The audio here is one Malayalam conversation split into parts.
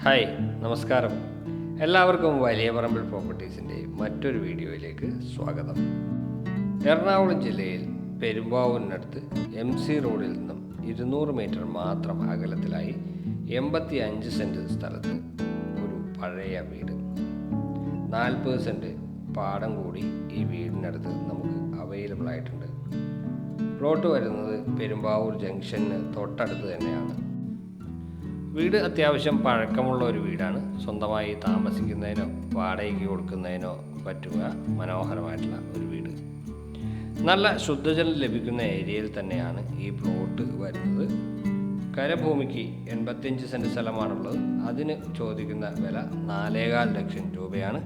ഹായ്, നമസ്കാരം. എല്ലാവർക്കും വലിയ പറമ്പിൽ പ്രോപ്പർട്ടീസിൻ്റെ മറ്റൊരു വീഡിയോയിലേക്ക് സ്വാഗതം. എറണാകുളം ജില്ലയിൽ പെരുമ്പാവൂരിനടുത്ത് MC റോഡിൽ നിന്നും 200 മീറ്റർ മാത്രം അകലത്തിലായി 85 സെൻറ്റ് സ്ഥലത്ത് ഒരു പഴയ വീട്, 40 സെൻറ്റ് പാടം കൂടി ഈ വീടിനടുത്ത് നമുക്ക് അവൈലബിൾ ആയിട്ടുണ്ട്. പ്ലോട്ട് വരുന്നത് പെരുമ്പാവൂർ ജംഗ്ഷന് തൊട്ടടുത്ത് തന്നെയാണ്. വീട് അത്യാവശ്യം പഴക്കമുള്ള ഒരു വീടാണ്. സ്വന്തമായി താമസിക്കുന്നതിനോ വാടകയ്ക്ക് കൊടുക്കുന്നതിനോ പറ്റുക മനോഹരമായിട്ടുള്ള ഒരു വീട്. നല്ല ശുദ്ധജലം ലഭിക്കുന്ന ഏരിയയിൽ തന്നെയാണ് ഈ പ്ലോട്ട് വരുന്നത്. കരഭൂമിക്ക് 85 സെൻറ്റ് സ്ഥലമാണുള്ളത്. അതിന് ചോദിക്കുന്ന വില 4.25 ലക്ഷം രൂപയാണ്.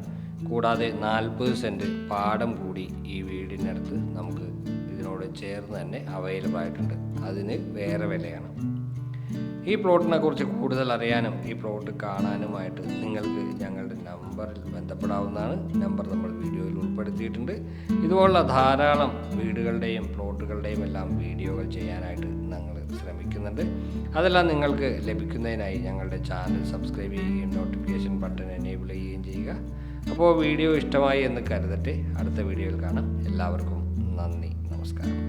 കൂടാതെ 40 സെൻറ്റ് പാടം കൂടി ഈ വീടിനടുത്ത് നമുക്ക് ഇതിനോട് ചേർന്ന് തന്നെ അവൈലബിൾ ആയിട്ടുണ്ട്. അതിന് വേറെ വിലയാണ്. ഈ പ്ലോട്ടിനെ കുറിച്ച് കൂടുതൽ അറിയാനും ഈ പ്ലോട്ട് കാണാനുമായിട്ട് നിങ്ങൾക്ക് ഞങ്ങളുടെ നമ്പറിൽ ബന്ധപ്പെടാവുന്നതാണ്. നമ്പർ നമ്മൾ വീഡിയോയിൽ ഉൾപ്പെടുത്തിയിട്ടുണ്ട്. ഇതുപോലുള്ള ധാരാളം വീടുകളുടെയും പ്ലോട്ടുകളുടെയും എല്ലാം വീഡിയോകൾ ചെയ്യാനായിട്ട് ഞങ്ങൾ ശ്രമിക്കുന്നുണ്ട്. അതെല്ലാം നിങ്ങൾക്ക് ലഭിക്കുന്നതിനായി ഞങ്ങളുടെ ചാനൽ സബ്സ്ക്രൈബ് ചെയ്യുകയും നോട്ടിഫിക്കേഷൻ ബട്ടൺ എനേബിൾ ചെയ്യുകയും ചെയ്യുക. അപ്പോൾ വീഡിയോ ഇഷ്ടമായി എന്ന് കരുതട്ടെ. അടുത്ത വീഡിയോയിൽ കാണാം. എല്ലാവർക്കും നന്ദി, നമസ്കാരം.